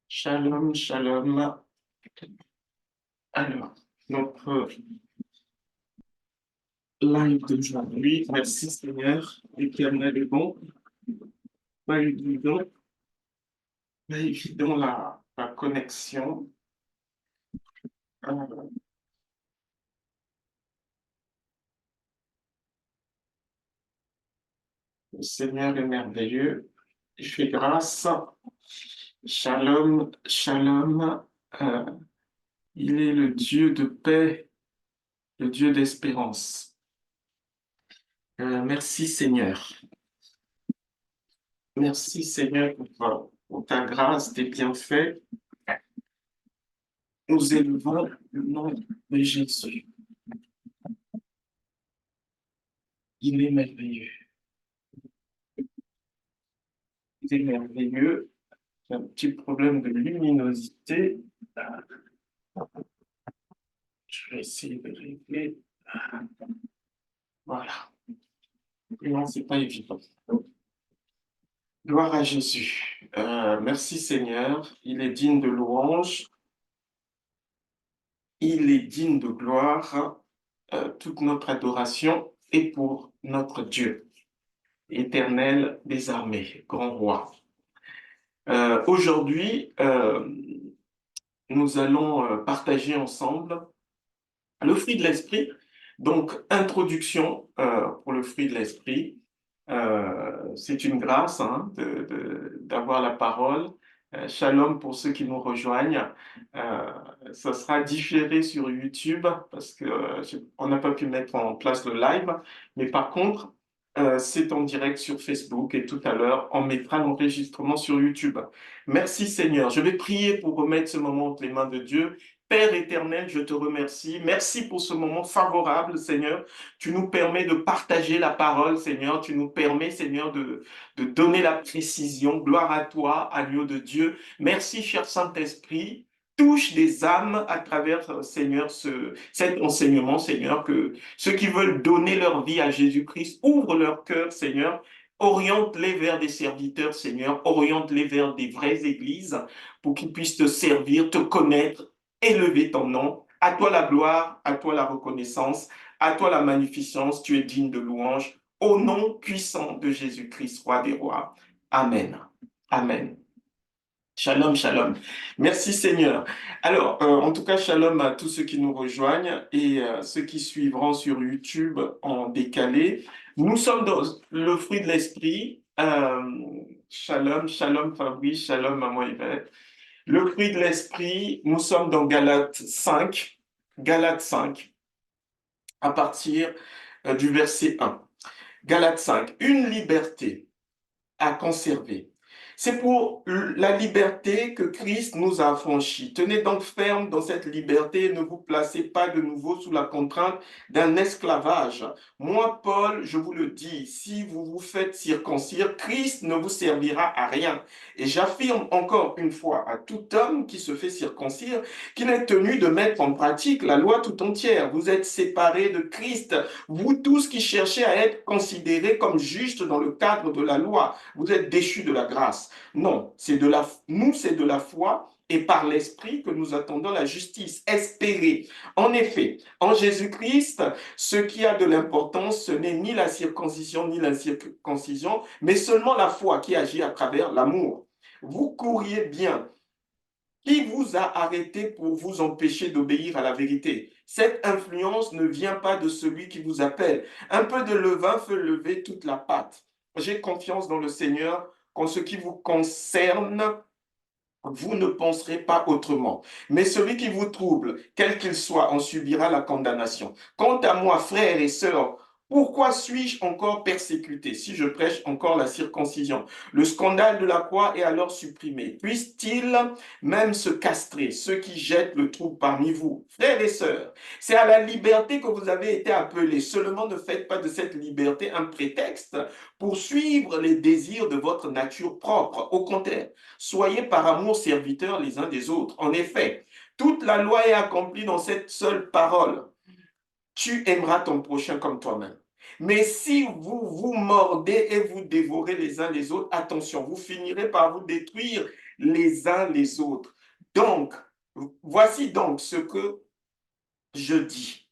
Shalom, shalom. Alors, notre live d'aujourd'hui, merci Seigneur, l'Éternel est bon, pas évident la connexion. Euh, le Seigneur est merveilleux, il fait grâce. Shalom, shalom. Euh, il est le Dieu de paix, le Dieu d'espérance. Merci Seigneur. Merci Seigneur pour ta grâce, tes bienfaits. Nous élevons le nom de Jésus. Il est merveilleux. Il est merveilleux. J'ai un petit problème de luminosité. Je vais essayer de régler. Voilà. Non, c'est pas évident. Gloire à Jésus. Merci Seigneur. Il est digne de louange. Il est digne de gloire. Toute notre adoration est pour notre Dieu, éternel des armées, grand roi. Aujourd'hui, nous allons partager ensemble le fruit de l'esprit. Donc, introduction pour le fruit de l'esprit. C'est une grâce d'avoir la parole. Shalom pour ceux qui nous rejoignent. Ça sera différé sur YouTube parce que on n'a pas pu mettre en place le live. Mais par contre, c'est en direct sur Facebook et tout à l'heure, on mettra l'enregistrement sur YouTube. Merci Seigneur. Je vais prier pour remettre ce moment entre les mains de Dieu. Père éternel, je te remercie. Merci pour ce moment favorable, Seigneur. Tu nous permets de partager la parole, Seigneur. Tu nous permets, Seigneur, de donner la précision. Gloire à toi, agneau de Dieu. Merci, cher Saint-Esprit. Touche des âmes à travers, Seigneur, cet enseignement, Seigneur, que ceux qui veulent donner leur vie à Jésus-Christ ouvrent leur cœur, Seigneur. Oriente-les vers des serviteurs, Seigneur. Oriente-les vers des vraies églises pour qu'ils puissent te servir, te connaître, élever ton nom. À toi la gloire, à toi la reconnaissance, à toi la magnificence. Tu es digne de louange. Au nom puissant de Jésus-Christ, roi des rois. Amen. Amen. Shalom, shalom. Merci Seigneur. Alors, en tout cas, shalom à tous ceux qui nous rejoignent et ceux qui suivront sur YouTube en décalé. Nous sommes dans le fruit de l'esprit. Shalom, shalom Fabrice, shalom Maman Yvette. Le fruit de l'esprit, nous sommes dans Galates 5, à partir du verset 1. Galates 5, une liberté à conserver. C'est pour la liberté que Christ nous a affranchis. Tenez donc ferme dans cette liberté et ne vous placez pas de nouveau sous la contrainte d'un esclavage. Moi, Paul, je vous le dis, si vous vous faites circoncire, Christ ne vous servira à rien. Et j'affirme encore une fois à tout homme qui se fait circoncire qu'il est tenu de mettre en pratique la loi tout entière. Vous êtes séparés de Christ, vous tous qui cherchez à être considérés comme justes dans le cadre de la loi. Vous êtes déchus de la grâce. Non, c'est de la foi et par l'Esprit que nous attendons la justice. Espérer. En effet, en Jésus-Christ, ce qui a de l'importance, ce n'est ni la circoncision ni l'incirconcision, mais seulement la foi qui agit à travers l'amour. Vous courriez bien. Qui vous a arrêté pour vous empêcher d'obéir à la vérité? Cette influence ne vient pas de celui qui vous appelle. Un peu de levain fait lever toute la pâte. J'ai confiance dans le Seigneur qu'en ce qui vous concerne, vous ne penserez pas autrement. Mais celui qui vous trouble, quel qu'il soit, en subira la condamnation. Quant à moi, frères et sœurs, pourquoi suis-je encore persécuté si je prêche encore la circoncision? Le scandale de la croix est alors supprimé. Puisse-t-il même se castrer, ceux qui jettent le trouble parmi vous? Frères et sœurs, c'est à la liberté que vous avez été appelés. Seulement ne faites pas de cette liberté un prétexte pour suivre les désirs de votre nature propre. Au contraire, soyez par amour serviteurs les uns des autres. En effet, toute la loi est accomplie dans cette seule parole. Tu aimeras ton prochain comme toi-même. Mais si vous vous mordez et vous dévorez les uns les autres, attention, vous finirez par vous détruire les uns les autres. Donc, voici donc ce que je dis.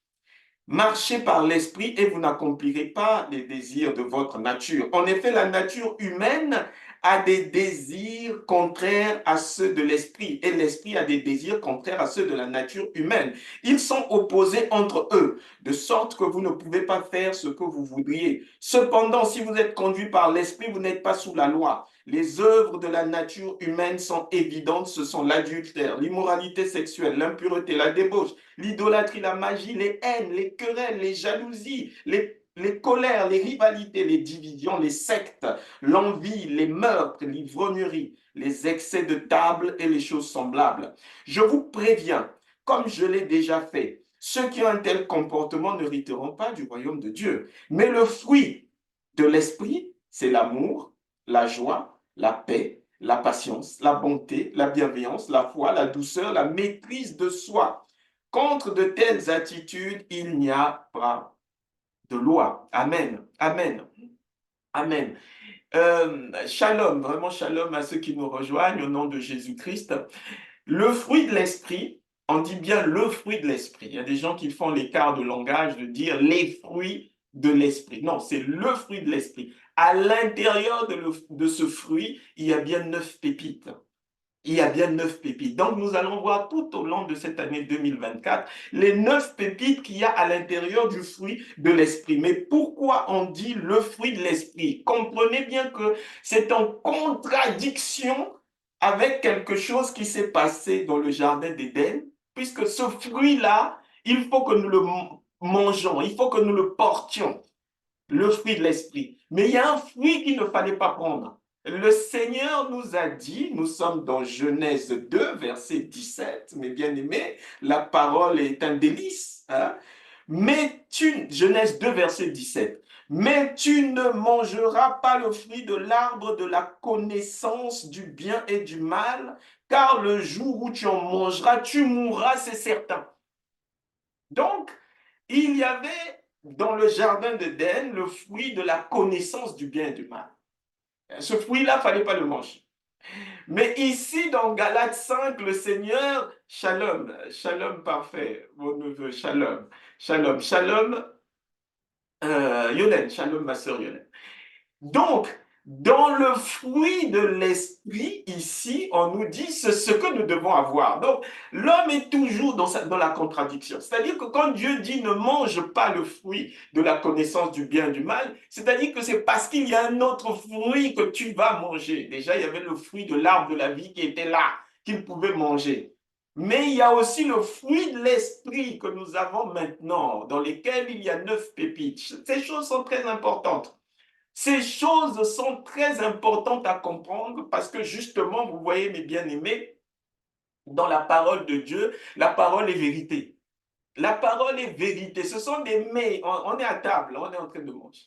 Marchez par l'esprit et vous n'accomplirez pas les désirs de votre nature. En effet, la nature humaine a des désirs contraires à ceux de l'esprit et l'esprit a des désirs contraires à ceux de la nature humaine. Ils sont opposés entre eux, de sorte que vous ne pouvez pas faire ce que vous voudriez. Cependant, si vous êtes conduit par l'esprit, vous n'êtes pas sous la loi. Les œuvres de la nature humaine sont évidentes, ce sont l'adultère, l'immoralité sexuelle, l'impureté, la débauche, l'idolâtrie, la magie, les haines, les querelles, les jalousies, les colères, les rivalités, les divisions, les sectes, l'envie, les meurtres, l'ivrognerie, les excès de table et les choses semblables. Je vous préviens, comme je l'ai déjà fait, ceux qui ont un tel comportement n'hériteront pas du royaume de Dieu. Mais le fruit de l'esprit, c'est l'amour, la joie, la paix, la patience, la bonté, la bienveillance, la foi, la douceur, la maîtrise de soi. Contre de telles attitudes, il n'y a pas de loi. Amen. Amen. Amen. Shalom, vraiment shalom à ceux qui nous rejoignent au nom de Jésus-Christ. Le fruit de l'esprit, on dit bien le fruit de l'esprit. Il y a des gens qui font l'écart de langage de dire les fruits de l'esprit. Non, c'est le fruit de l'esprit. À l'intérieur de ce fruit, il y a bien 9 pépites. Il y a bien 9 pépites. Donc, nous allons voir tout au long de cette année 2024 les 9 pépites qu'il y a à l'intérieur du fruit de l'esprit. Mais pourquoi on dit le fruit de l'esprit? Comprenez bien que c'est en contradiction avec quelque chose qui s'est passé dans le jardin d'Éden, puisque ce fruit-là, il faut que nous le mangeons, il faut que nous le portions, le fruit de l'esprit. Mais il y a un fruit qu'il ne fallait pas prendre. Le Seigneur nous a dit, nous sommes dans Genèse 2, verset 17, mes bien-aimés, la parole est un délice. Hein? Genèse 2, verset 17, mais tu ne mangeras pas le fruit de l'arbre de la connaissance du bien et du mal, car le jour où tu en mangeras, tu mourras, c'est certain. Donc, il y avait dans le jardin d'Éden le fruit de la connaissance du bien et du mal. Ce fruit-là, il ne fallait pas le manger. Mais ici, dans Galates 5, le Seigneur, shalom, shalom parfait, mon neveu, shalom, shalom, shalom, Yolène, shalom, ma sœur Yolène. Donc, dans le fruit de l'esprit, ici, on nous dit ce que nous devons avoir. Donc, l'homme est toujours dans la contradiction. C'est-à-dire que quand Dieu dit ne mange pas le fruit de la connaissance du bien et du mal, c'est-à-dire que c'est parce qu'il y a un autre fruit que tu vas manger. Déjà, il y avait le fruit de l'arbre de la vie qui était là, qu'il pouvait manger. Mais il y a aussi le fruit de l'esprit que nous avons maintenant, dans lesquels il y a 9 pépites. Ces choses sont très importantes. Ces choses sont très importantes à comprendre parce que justement, vous voyez mes bien-aimés, dans la parole de Dieu, la parole est vérité. La parole est vérité. Ce sont des mets. On est à table, on est en train de manger.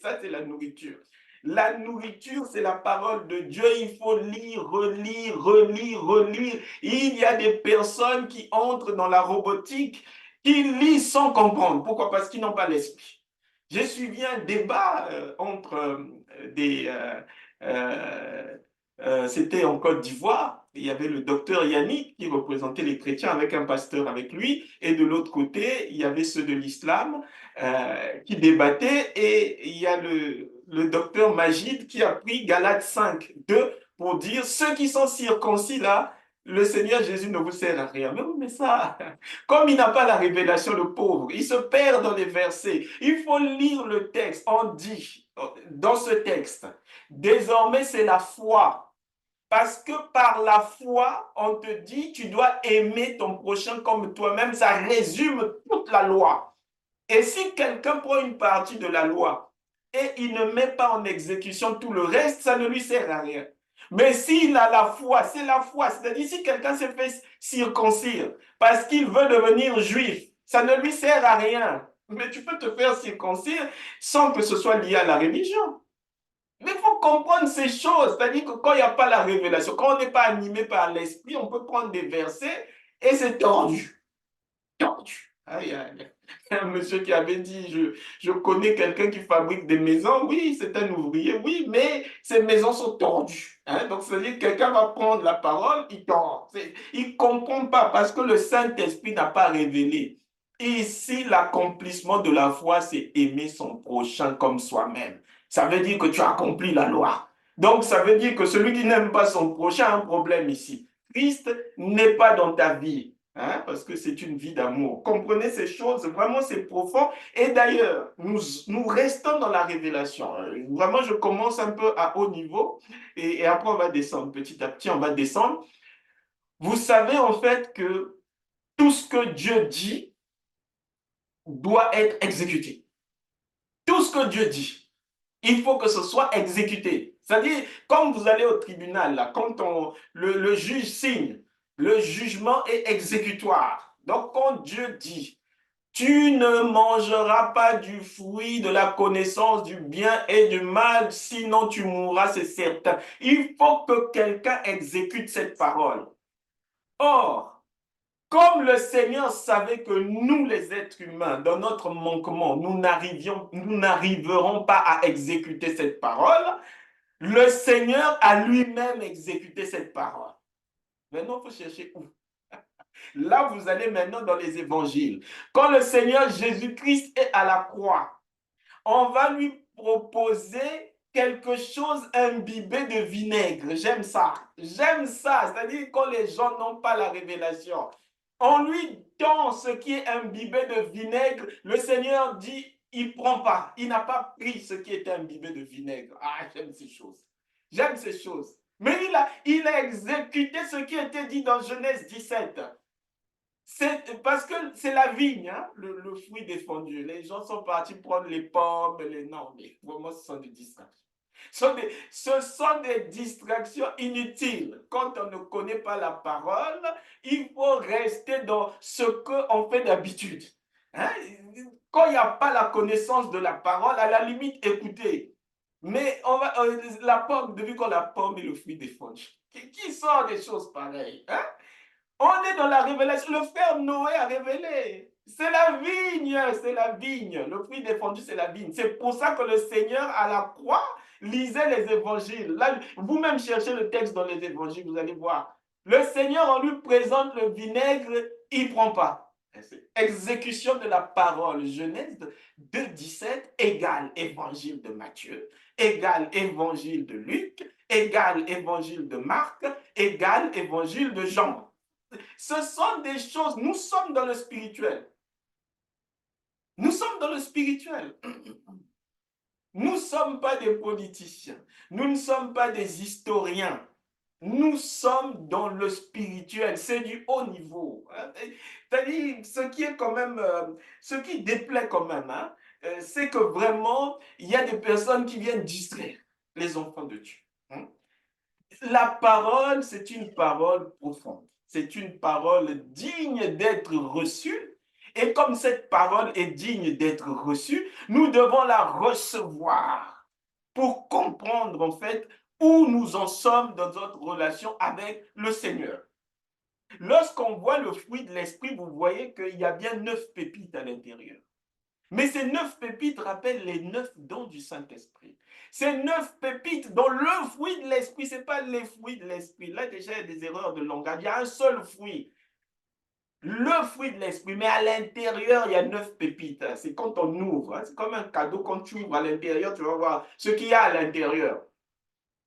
Ça, c'est la nourriture. La nourriture, c'est la parole de Dieu. Il faut lire, relire, relire, relire. Il y a des personnes qui entrent dans la robotique, qui lisent sans comprendre. Pourquoi? Parce qu'ils n'ont pas l'esprit. J'ai suivi un débat entre des... c'était en Côte d'Ivoire. Il y avait le docteur Yannick qui représentait les chrétiens avec un pasteur avec lui. Et de l'autre côté, il y avait ceux de l'islam qui débattaient. Et il y a le docteur Magid qui a pris Galates 5, 2 pour dire ceux qui sont circoncis là, le Seigneur Jésus ne vous sert à rien. Mais oui, mais ça, comme il n'a pas la révélation, le pauvre, il se perd dans les versets. Il faut lire le texte. On dit dans ce texte, désormais c'est la foi. Parce que par la foi, on te dit, tu dois aimer ton prochain comme toi-même. Ça résume toute la loi. Et si quelqu'un prend une partie de la loi et il ne met pas en exécution tout le reste, ça ne lui sert à rien. Mais s'il a la foi, c'est la foi. C'est-à-dire si quelqu'un s'est fait circoncire parce qu'il veut devenir juif, ça ne lui sert à rien. Mais tu peux te faire circoncire sans que ce soit lié à la religion. Mais il faut comprendre ces choses. C'est-à-dire que quand il n'y a pas la révélation, quand on n'est pas animé par l'esprit, on peut prendre des versets et c'est tordu. Tordu. Aïe, aïe. Un monsieur qui avait dit, je connais quelqu'un qui fabrique des maisons. Oui, c'est un ouvrier, oui, mais ces maisons sont tordues. Hein. Donc, c'est-à-dire que quelqu'un va prendre la parole, il tord. Il ne comprend pas parce que le Saint-Esprit n'a pas révélé. Ici, l'accomplissement de la foi, c'est aimer son prochain comme soi-même. Ça veut dire que tu as accompli la loi. Donc, ça veut dire que celui qui n'aime pas son prochain a un problème ici. Christ n'est pas dans ta vie. Hein, parce que c'est une vie d'amour. Comprenez ces choses, vraiment c'est profond. Et d'ailleurs, nous restons dans la révélation. Vraiment, je commence un peu à haut niveau et après on va descendre. Petit à petit, on va descendre. Vous savez en fait que tout ce que Dieu dit doit être exécuté. Tout ce que Dieu dit, il faut que ce soit exécuté. C'est-à-dire, comme vous allez au tribunal, là, quand le juge signe, le jugement est exécutoire. Donc, quand Dieu dit, tu ne mangeras pas du fruit de la connaissance du bien et du mal, sinon tu mourras, c'est certain. Il faut que quelqu'un exécute cette parole. Or, comme le Seigneur savait que nous, les êtres humains, dans notre manquement, nous n'arriverons pas à exécuter cette parole, le Seigneur a lui-même exécuté cette parole. Maintenant, il faut chercher où? Là, vous allez maintenant dans les évangiles. Quand le Seigneur Jésus-Christ est à la croix, on va lui proposer quelque chose imbibé de vinaigre. J'aime ça. J'aime ça. C'est-à-dire quand les gens n'ont pas la révélation. On lui tend ce qui est imbibé de vinaigre. Le Seigneur dit, il ne prend pas. Il n'a pas pris ce qui était imbibé de vinaigre. Ah, j'aime ces choses. J'aime ces choses. Mais il a exécuté ce qui était dit dans Genèse 17. C'est parce que c'est la vigne, hein, le fruit défendu. Les gens sont partis prendre les pommes, les... Non, mais vraiment, ce sont des distractions. Ce sont des distractions inutiles. Quand on ne connaît pas la parole, il faut rester dans ce qu'on fait d'habitude. Hein? Quand il n'y a pas la connaissance de la parole, à la limite, écoutez. Mais la pomme, depuis qu'on la pomme et le fruit défendu, qui sort des choses pareilles? Hein? On est dans la révélation. Le frère Noé a révélé. C'est la vigne, c'est la vigne. Le fruit défendu, c'est la vigne. C'est pour ça que le Seigneur, à la croix, lisait les évangiles. Là, vous-même cherchez le texte dans les évangiles, vous allez voir. Le Seigneur, on lui présente le vinaigre, il ne prend pas. Exécution de la parole. Genèse 2,17 égale évangile de Matthieu, égale évangile de Luc, égale évangile de Marc, égale évangile de Jean. Ce sont des choses, nous sommes dans le spirituel. Nous sommes dans le spirituel. Nous ne sommes pas des politiciens. Nous ne sommes pas des historiens. Nous sommes dans le spirituel. C'est du haut niveau. C'est-à-dire, ce qui est quand même, ce qui déplaît quand même, hein, c'est que vraiment, il y a des personnes qui viennent distraire les enfants de Dieu. Hein. La parole, c'est une parole profonde. C'est une parole digne d'être reçue. Et comme cette parole est digne d'être reçue, nous devons la recevoir pour comprendre en fait où nous en sommes dans notre relation avec le Seigneur. Lorsqu'on voit le fruit de l'esprit, vous voyez qu'il y a bien 9 pépites à l'intérieur. Mais ces 9 pépites rappellent les 9 dons du Saint-Esprit. Ces 9 pépites dont le fruit de l'esprit, ce n'est pas les fruits de l'esprit. Là, déjà, il y a des erreurs de langage. Il y a un seul fruit. Le fruit de l'esprit, mais à l'intérieur, il y a 9 pépites. C'est quand on ouvre. C'est comme un cadeau. Quand tu ouvres à l'intérieur, tu vas voir ce qu'il y a à l'intérieur.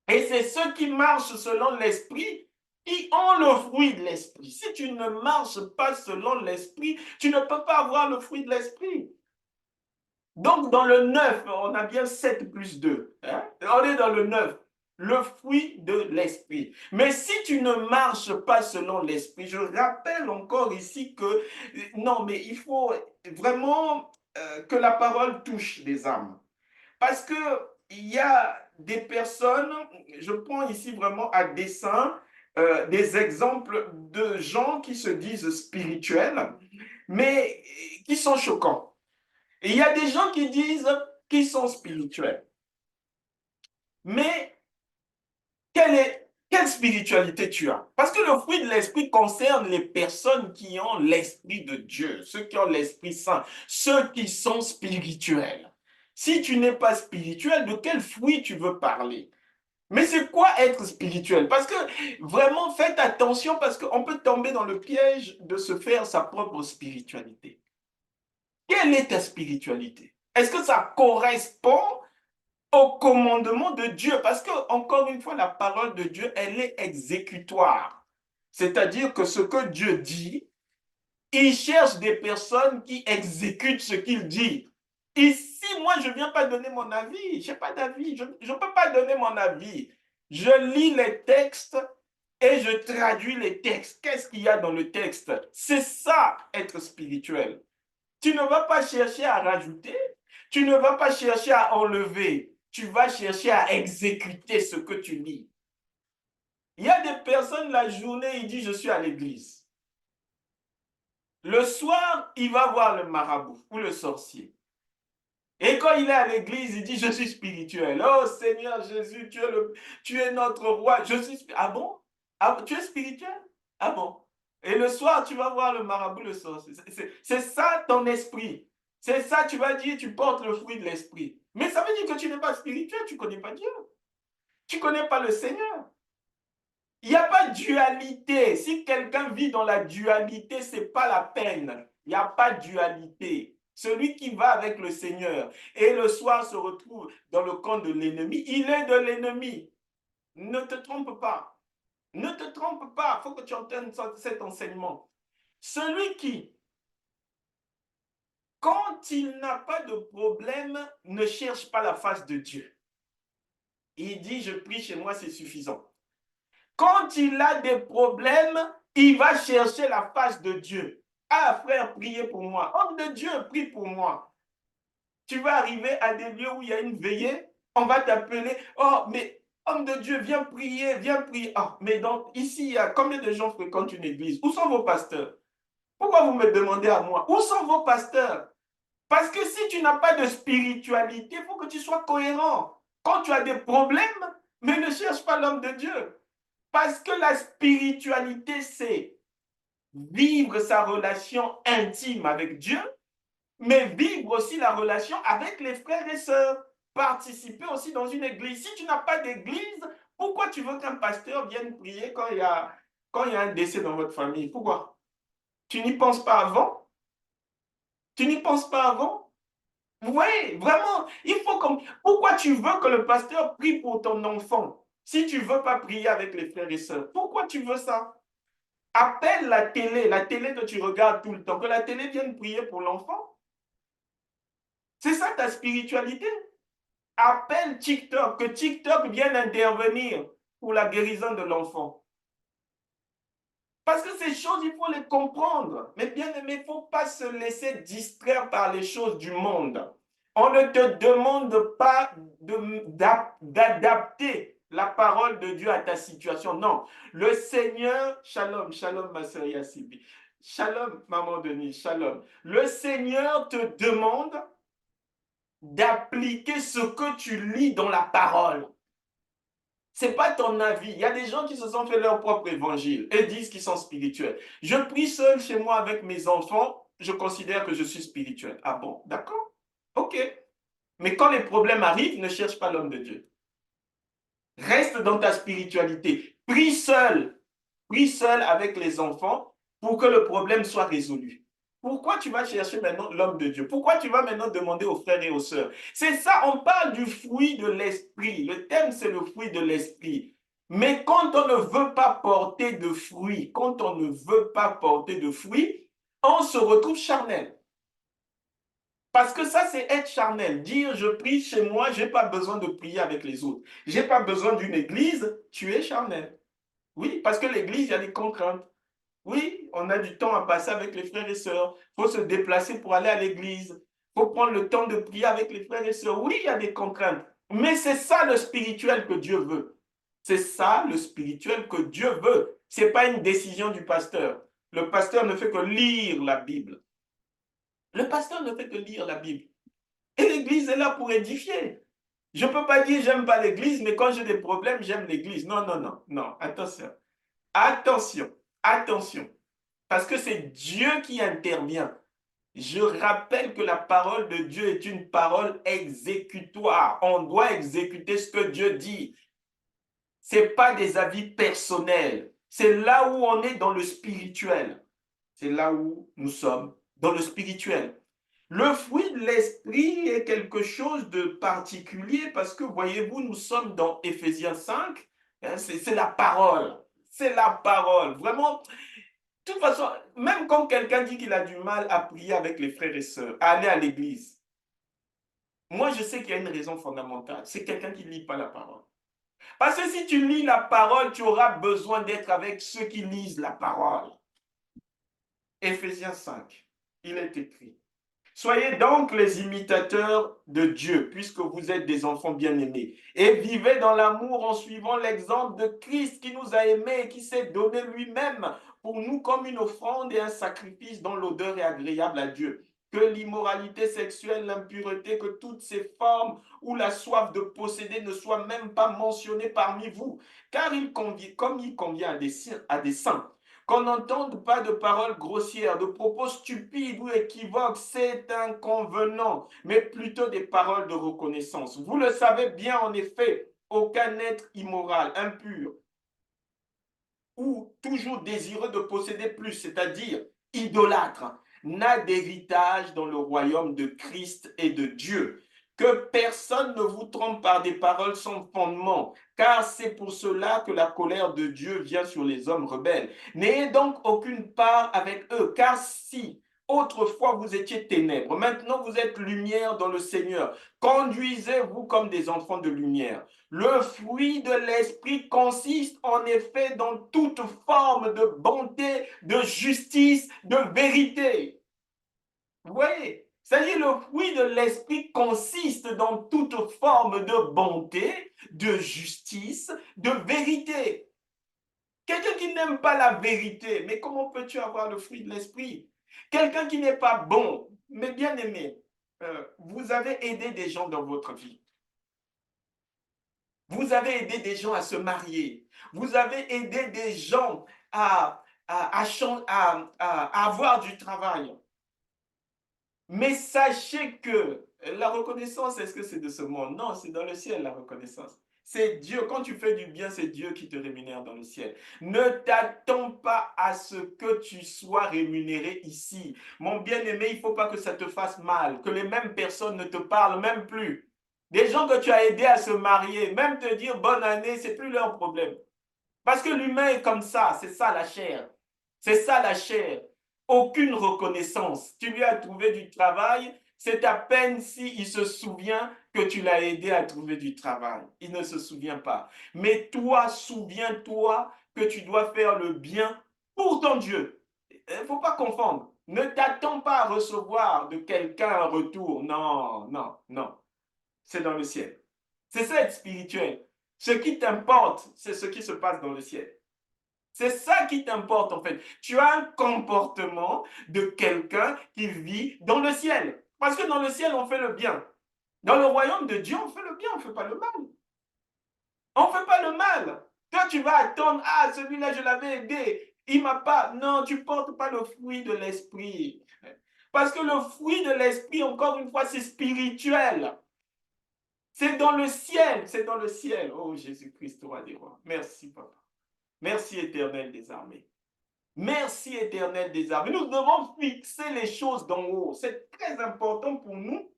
Et c'est ceux qui marchent selon l'esprit qui ont le fruit de l'esprit. Si tu ne marches pas selon l'esprit, tu ne peux pas avoir le fruit de l'esprit. Donc, dans le 9, on a bien 7 plus 2. Hein? On est dans le 9, le fruit de l'esprit. Mais si tu ne marches pas selon l'esprit, je rappelle encore ici que, non, mais il faut vraiment que la parole touche les âmes. Parce que il y a des personnes, je prends ici vraiment à dessein des exemples de gens qui se disent spirituels, mais qui sont choquants. Et il y a des gens qui disent qu'ils sont spirituels. Mais quelle Quelle spiritualité tu as? Parce que le fruit de l'esprit concerne les personnes qui ont l'esprit de Dieu, ceux qui ont l'Esprit Saint, ceux qui sont spirituels. Si tu n'es pas spirituel, de quel fruit tu veux parler? Mais c'est quoi être spirituel? Parce que vraiment, faites attention parce qu'on peut tomber dans le piège de se faire sa propre spiritualité. Quelle est ta spiritualité? Est-ce que ça correspond au commandement de Dieu? Parce que, encore une fois, la parole de Dieu, elle est exécutoire. C'est-à-dire que ce que Dieu dit, il cherche des personnes qui exécutent ce qu'il dit. Ici, moi, je ne viens pas donner mon avis. Je n'ai pas d'avis. Je ne peux pas donner mon avis. Je lis les textes et je traduis les textes. Qu'est-ce qu'il y a dans le texte? C'est ça, être spirituel. Tu ne vas pas chercher à rajouter. Tu ne vas pas chercher à enlever. Tu vas chercher à exécuter ce que tu lis. Il y a des personnes, la journée, ils disent, je suis à l'église. Le soir, il va voir le marabout ou le sorcier. Et quand il est à l'église, il dit, je suis spirituel. Oh Seigneur Jésus, tu es notre roi. Je suis Ah bon? Tu es spirituel? Ah bon? Et le soir, tu vas voir le marabout, le sorcier. C'est ça ton esprit. C'est ça, tu vas dire, tu portes le fruit de l'esprit. Mais ça veut dire que tu n'es pas spirituel, tu ne connais pas Dieu. Tu ne connais pas le Seigneur. Il n'y a pas de dualité. Si quelqu'un vit dans la dualité, ce n'est pas la peine. Il n'y a pas de dualité. Celui qui va avec le Seigneur et le soir se retrouve dans le camp de l'ennemi, il est de l'ennemi. Ne te trompe pas. Ne te trompe pas. Il faut que tu entendes cet enseignement. Celui qui, quand il n'a pas de problème, ne cherche pas la face de Dieu. Il dit, je prie chez moi, c'est suffisant. Quand il a des problèmes, il va chercher la face de Dieu. Ah, frère, priez pour moi. Homme de Dieu, prie pour moi. Tu vas arriver à des lieux où il y a une veillée, on va t'appeler. Oh, mais homme de Dieu, viens prier, viens prier. Oh, mais donc, ici, il y a combien de gens fréquentent une église? Où sont vos pasteurs? Pourquoi vous me demandez à moi? Où sont vos pasteurs? Parce que si tu n'as pas de spiritualité, il faut que tu sois cohérent. Quand tu as des problèmes, mais ne cherche pas l'homme de Dieu. Parce que la spiritualité, c'est vivre sa relation intime avec Dieu, mais vivre aussi la relation avec les frères et sœurs. Participer aussi dans une église. Si tu n'as pas d'église, pourquoi tu veux qu'un pasteur vienne prier quand il y a un décès dans votre famille? Pourquoi? Tu n'y penses pas avant? Tu n'y penses pas avant? Oui, vraiment, il faut comme... Pourquoi tu veux que le pasteur prie pour ton enfant si tu ne veux pas prier avec les frères et sœurs? Pourquoi tu veux ça? Appelle la télé que tu regardes tout le temps, que la télé vienne prier pour l'enfant. C'est ça ta spiritualité. Appelle TikTok, que TikTok vienne intervenir pour la guérison de l'enfant. Parce que ces choses, il faut les comprendre. Mais bien aimé, il ne faut pas se laisser distraire par les choses du monde. On ne te demande pas d'adapter la parole de Dieu à ta situation. Non. Le Seigneur, shalom, shalom, ma sœur Yassibi. Shalom, maman Denise, shalom. Le Seigneur te demande d'appliquer ce que tu lis dans la parole. Ce n'est pas ton avis. Il y a des gens qui se sont fait leur propre évangile et disent qu'ils sont spirituels. Je prie seul chez moi avec mes enfants, je considère que je suis spirituel. Ah bon, d'accord? Ok. Mais quand les problèmes arrivent, ne cherche pas l'homme de Dieu. Reste dans ta spiritualité. Prie seul. Prie seul avec les enfants pour que le problème soit résolu. Pourquoi tu vas chercher maintenant l'homme de Dieu? Pourquoi tu vas maintenant demander aux frères et aux sœurs? C'est ça, on parle du fruit de l'esprit. Le thème, c'est le fruit de l'esprit. Mais quand on ne veut pas porter de fruits, quand on ne veut pas porter de fruits, on se retrouve charnel. Parce que ça, c'est être charnel. Dire, je prie chez moi, je n'ai pas besoin de prier avec les autres. Je n'ai pas besoin d'une église, tu es charnel. Oui, parce que l'église, il y a des contraintes. Oui, on a du temps à passer avec les frères et sœurs. Il faut se déplacer pour aller à l'église. Il faut prendre le temps de prier avec les frères et sœurs. Oui, il y a des contraintes. Mais c'est ça le spirituel que Dieu veut. C'est ça le spirituel que Dieu veut. Ce n'est pas une décision du pasteur. Le pasteur ne fait que lire la Bible. Le pasteur ne fait que lire la Bible. Et l'église est là pour édifier. Je ne peux pas dire j'aime pas l'église, mais quand j'ai des problèmes, j'aime l'église. Non, non, non, non, attention. Attention, attention. Parce que c'est Dieu qui intervient. Je rappelle que la parole de Dieu est une parole exécutoire. On doit exécuter ce que Dieu dit. Ce n'est pas des avis personnels. C'est là où on est dans le spirituel. C'est là où nous sommes dans le spirituel. Le fruit de l'esprit est quelque chose de particulier parce que, voyez-vous, nous sommes dans Éphésiens 5. Hein, c'est la parole. C'est la parole. Vraiment, de toute façon, même quand quelqu'un dit qu'il a du mal à prier avec les frères et sœurs, à aller à l'église, moi je sais qu'il y a une raison fondamentale. C'est quelqu'un qui ne lit pas la parole. Parce que si tu lis la parole, tu auras besoin d'être avec ceux qui lisent la parole. Éphésiens 5, il est écrit. Soyez donc les imitateurs de Dieu, puisque vous êtes des enfants bien-aimés, et vivez dans l'amour en suivant l'exemple de Christ qui nous a aimés et qui s'est donné lui-même pour nous comme une offrande et un sacrifice dont l'odeur est agréable à Dieu. Que l'immoralité sexuelle, l'impureté, que toutes ces formes ou la soif de posséder ne soient même pas mentionnées parmi vous, car il convient, comme il convient à des saints qu'on n'entende pas de paroles grossières, de propos stupides ou équivoques, c'est inconvenant, mais plutôt des paroles de reconnaissance. Vous le savez bien, en effet, aucun être immoral, impur ou toujours désireux de posséder plus, c'est-à-dire idolâtre, n'a d'héritage dans le royaume de Christ et de Dieu. Que personne ne vous trompe par des paroles sans fondement, car c'est pour cela que la colère de Dieu vient sur les hommes rebelles. N'ayez donc aucune part avec eux, car si autrefois vous étiez ténèbres, maintenant vous êtes lumière dans le Seigneur. Conduisez-vous comme des enfants de lumière. Le fruit de l'esprit consiste en effet dans toute forme de bonté, de justice, de vérité. Vous voyez? C'est-à-dire le fruit de l'esprit consiste dans toute forme de bonté, de justice, de vérité. Quelqu'un qui n'aime pas la vérité, mais comment peux-tu avoir le fruit de l'esprit? Quelqu'un qui n'est pas bon, mais bien aimé, vous avez aidé des gens dans votre vie. Vous avez aidé des gens à se marier. Vous avez aidé des gens à avoir du travail. Mais sachez que la reconnaissance, est-ce que c'est de ce monde? Non, c'est dans le ciel, la reconnaissance. C'est Dieu. Quand tu fais du bien, c'est Dieu qui te rémunère dans le ciel. Ne t'attends pas à ce que tu sois rémunéré ici. Mon bien-aimé, il ne faut pas que ça te fasse mal, que les mêmes personnes ne te parlent même plus. Des gens que tu as aidés à se marier, même te dire bonne année, ce n'est plus leur problème. Parce que l'humain est comme ça, c'est ça la chair. C'est ça la chair. Aucune reconnaissance. Tu lui as trouvé du travail, c'est à peine s'il se souvient que tu l'as aidé à trouver du travail. Il ne se souvient pas. Mais toi, souviens-toi que tu dois faire le bien pour ton Dieu. Il ne faut pas confondre. Ne t'attends pas à recevoir de quelqu'un un retour. Non, non, non. C'est dans le ciel. C'est ça être spirituel. Ce qui t'importe, c'est ce qui se passe dans le ciel. C'est ça qui t'importe en fait. Tu as un comportement de quelqu'un qui vit dans le ciel. Parce que dans le ciel, on fait le bien. Dans le royaume de Dieu, on fait le bien, on ne fait pas le mal. On ne fait pas le mal. Toi, tu vas attendre, ah, celui-là, je l'avais aidé. Il m'a pas. Non, tu ne portes pas le fruit de l'esprit. Parce que le fruit de l'esprit, encore une fois, c'est spirituel. C'est dans le ciel, c'est dans le ciel. Oh Jésus-Christ, roi des rois. Merci, papa. Merci, éternel des armées. Merci, éternel des armées. Nous devons fixer les choses d'en haut. C'est très important pour nous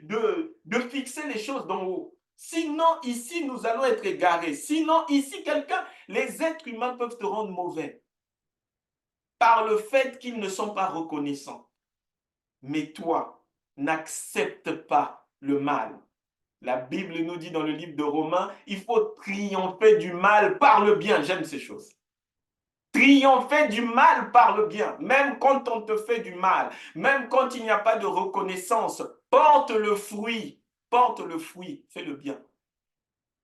de fixer les choses d'en haut. Sinon, ici, nous allons être égarés. Sinon, ici, les êtres humains peuvent te rendre mauvais par le fait qu'ils ne sont pas reconnaissants. Mais toi, n'accepte pas le mal. La Bible nous dit dans le livre de Romains, il faut triompher du mal par le bien. J'aime ces choses. Triompher du mal par le bien, même quand on te fait du mal, même quand il n'y a pas de reconnaissance, porte le fruit, fais le bien.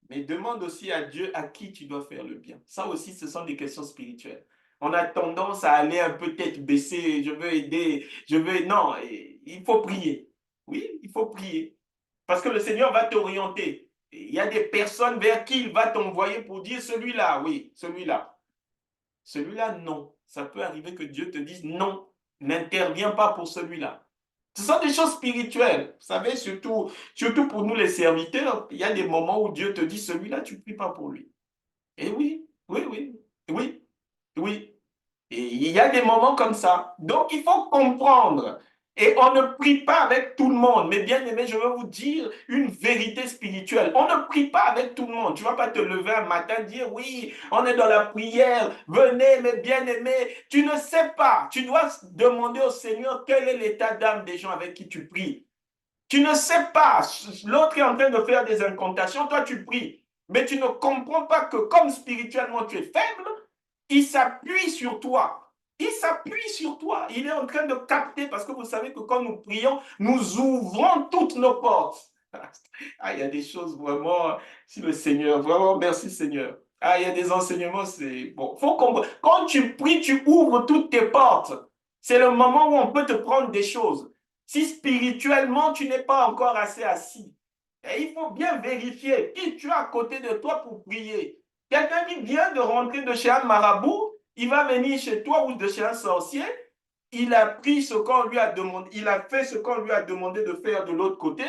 Mais demande aussi à Dieu à qui tu dois faire le bien. Ça aussi, ce sont des questions spirituelles. On a tendance à aller un peu tête baissée, je veux aider, je veux... Non, il faut prier. Oui, il faut prier. Parce que le Seigneur va t'orienter. Il y a des personnes vers qui il va t'envoyer pour dire celui-là, oui, celui-là. Celui-là, non. Ça peut arriver que Dieu te dise non, n'interviens pas pour celui-là. Ce sont des choses spirituelles. Vous savez, surtout pour nous les serviteurs, il y a des moments où Dieu te dit celui-là, tu ne pries pas pour lui. Et oui, oui, oui, oui, oui. Et il y a des moments comme ça. Donc, il faut comprendre. Et on ne prie pas avec tout le monde. Mais bien aimé, je veux vous dire une vérité spirituelle. On ne prie pas avec tout le monde. Tu ne vas pas te lever un matin et dire, oui, on est dans la prière. Venez, mes bien-aimés. Tu ne sais pas. Tu dois demander au Seigneur quel est l'état d'âme des gens avec qui tu pries. Tu ne sais pas. L'autre est en train de faire des incantations. Toi, tu pries. Mais tu ne comprends pas que comme spirituellement tu es faible, il s'appuie sur toi. Il s'appuie sur toi. Il est en train de capter parce que vous savez que quand nous prions, nous ouvrons toutes nos portes. Ah, il y a des choses vraiment, si le Seigneur, vraiment, merci Seigneur. Ah, il y a des enseignements, c'est bon. Faut comprendre. Quand tu pries, tu ouvres toutes tes portes. C'est le moment où on peut te prendre des choses. Si spirituellement, tu n'es pas encore assez assis, et il faut bien vérifier qui tu as à côté de toi pour prier. Quelqu'un qui vient de rentrer de chez un marabout, il va venir chez toi ou de chez un sorcier, il a pris ce qu'on lui a demandé, il a fait ce qu'on lui a demandé de faire de l'autre côté,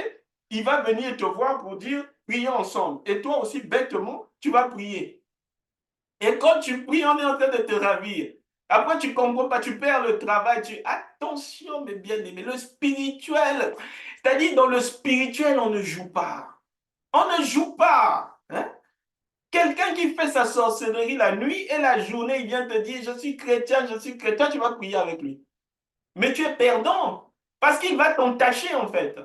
il va venir te voir pour dire, prions ensemble. Et toi aussi, bêtement, tu vas prier. Et quand tu pries, on est en train de te ravir. Après, tu ne comprends pas, tu perds le travail. Attention, mes bien-aimés, le spirituel, c'est-à-dire dans le spirituel, on ne joue pas. On ne joue pas. Hein? Quelqu'un qui fait sa sorcellerie la nuit et la journée, il vient te dire, je suis chrétien, tu vas prier avec lui. Mais tu es perdant, parce qu'il va t'entacher en fait.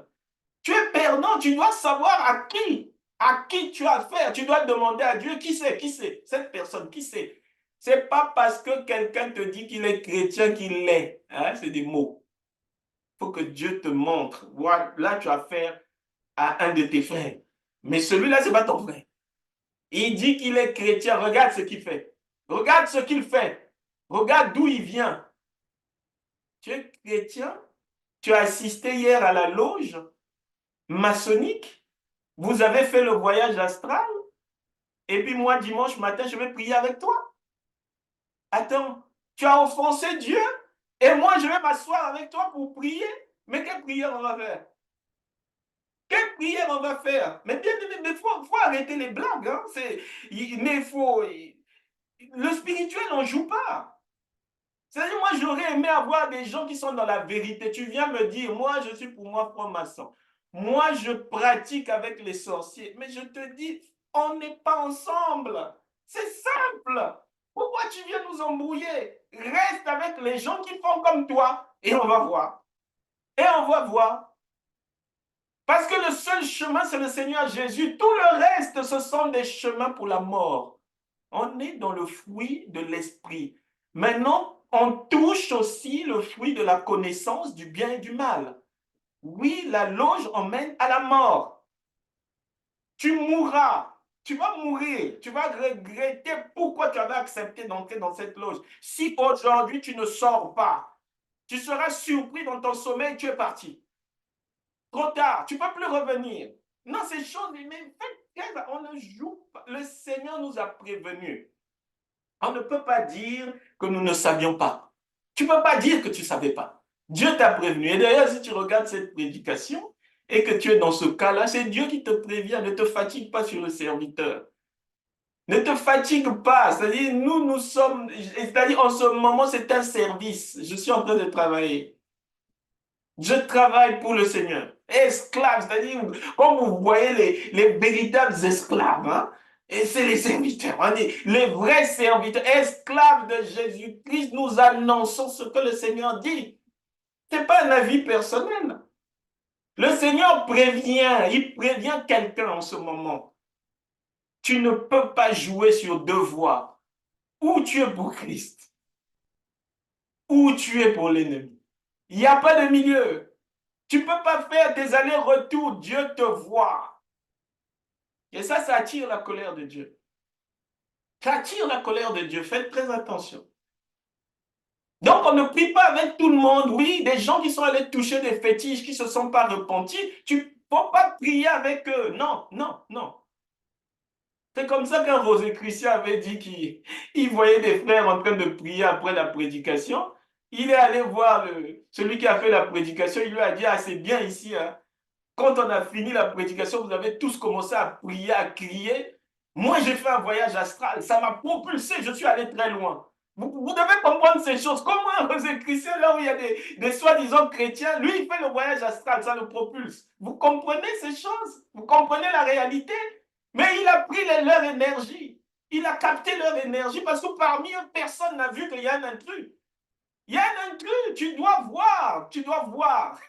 Tu es perdant, tu dois savoir à qui tu as affaire. Tu dois demander à Dieu, qui c'est, cette personne, qui c'est. C'est pas parce que quelqu'un te dit qu'il est chrétien qu'il l'est. Hein? C'est des mots. Il faut que Dieu te montre. Voilà, là, tu as affaire à un de tes frères. Mais celui-là, ce n'est pas ton frère. Il dit qu'il est chrétien. Regarde ce qu'il fait. Regarde ce qu'il fait. Regarde d'où il vient. Tu es chrétien? Tu as assisté hier à la loge maçonnique? Vous avez fait le voyage astral? Et puis moi, dimanche matin, je vais prier avec toi? Attends, tu as offensé Dieu? Et moi, je vais m'asseoir avec toi pour prier? Mais quelle prière on va faire? Quelle prière on va faire? Mais bien, il faut arrêter les blagues. Hein? Mais il faut... Le spirituel, on ne joue pas. C'est-à-dire, moi, j'aurais aimé avoir des gens qui sont dans la vérité. Tu viens me dire, moi, je suis pour moi franc-maçon. Moi, je pratique avec les sorciers. Mais je te dis, on n'est pas ensemble. C'est simple. Pourquoi tu viens nous embrouiller? Reste avec les gens qui font comme toi et on va voir. Et on va voir. Parce que le seul chemin, c'est le Seigneur Jésus. Tout le reste, ce sont des chemins pour la mort. On est dans le fruit de l'esprit. Maintenant, on touche aussi le fruit de la connaissance du bien et du mal. Oui, la loge emmène à la mort. Tu mourras. Tu vas mourir. Tu vas regretter pourquoi tu avais accepté d'entrer dans cette loge. Si aujourd'hui tu ne sors pas, tu seras surpris dans ton sommeil, tu es parti. Trop tard, tu ne peux plus revenir. Non, ces choses, mais on ne joue pas. Le Seigneur nous a prévenus. On ne peut pas dire que nous ne savions pas. Tu ne peux pas dire que tu ne savais pas. Dieu t'a prévenu. Et d'ailleurs, si tu regardes cette prédication et que tu es dans ce cas-là, c'est Dieu qui te prévient. Ne te fatigue pas sur le serviteur. Ne te fatigue pas. C'est-à-dire, nous sommes... C'est-à-dire, en ce moment, c'est un service. Je suis en train de travailler. Je travaille pour le Seigneur. Esclave, c'est-à-dire, comme vous voyez les véritables esclaves, hein, et c'est les serviteurs, on dit, les vrais serviteurs, esclaves de Jésus-Christ, nous annonçons ce que le Seigneur dit. Ce n'est pas un avis personnel. Le Seigneur prévient, il prévient quelqu'un en ce moment. Tu ne peux pas jouer sur deux voies. Ou tu es pour Christ, ou tu es pour l'ennemi. Il n'y a pas de milieu. Tu ne peux pas faire des allers-retours. Dieu te voit. Et ça attire la colère de Dieu. Ça attire la colère de Dieu. Faites très attention. Donc, on ne prie pas avec tout le monde. Oui, des gens qui sont allés toucher des fétiches, qui ne se sont pas repentis. faut pas prier avec eux. Non, non, non. C'est comme ça qu'un Rosicrucien avait dit qu'il voyait des frères en train de prier après la prédication. Il est allé voir celui qui a fait la prédication. Il lui a dit, ah, c'est bien ici, hein. Quand on a fini la prédication, vous avez tous commencé à prier, à crier. Moi, j'ai fait un voyage astral. Ça m'a propulsé. Je suis allé très loin. Vous devez comprendre ces choses. Comment un Rosicrucien, là où il y a des soi-disant chrétiens, lui, il fait le voyage astral, ça le propulse. Vous comprenez ces choses? Vous comprenez la réalité? Mais il a pris leur énergie. Il a capté leur énergie parce que parmi eux, personne n'a vu qu'il y a un intrus. Il y a un intrus, tu dois voir, tu dois voir.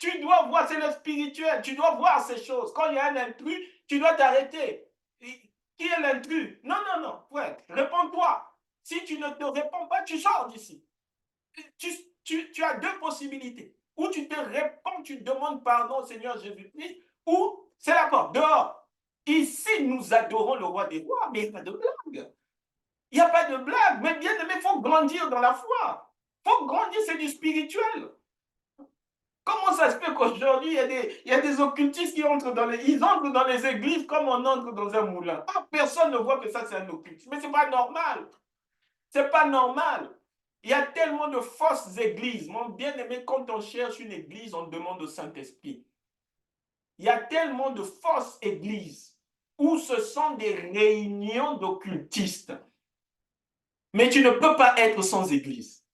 Tu dois voir, c'est le spirituel, tu dois voir ces choses. Quand il y a un intrus, tu dois t'arrêter. Qui est l'intrus? Non, non, non, ouais, réponds-toi. Si tu ne te réponds pas, tu sors d'ici. Tu as deux possibilités. Ou tu te réponds, tu demandes pardon au Seigneur Jésus-Christ, ou c'est la porte, dehors. Ici, nous adorons le roi des rois, mais il n'y a pas de blague. Il n'y a pas de blague. Mais bien aimé, il faut grandir dans la foi. Il faut grandir, c'est du spirituel. Comment ça se fait qu'aujourd'hui, il y a des occultistes qui entrent ils entrent dans les églises comme on entre dans un moulin. Ah, personne ne voit que ça, c'est un occultiste. Mais ce n'est pas normal. Ce n'est pas normal. Il y a tellement de fausses églises. Mon bien-aimé, quand on cherche une église, on demande au Saint-Esprit. Il y a tellement de fausses églises où ce sont des réunions d'occultistes. Mais tu ne peux pas être sans église.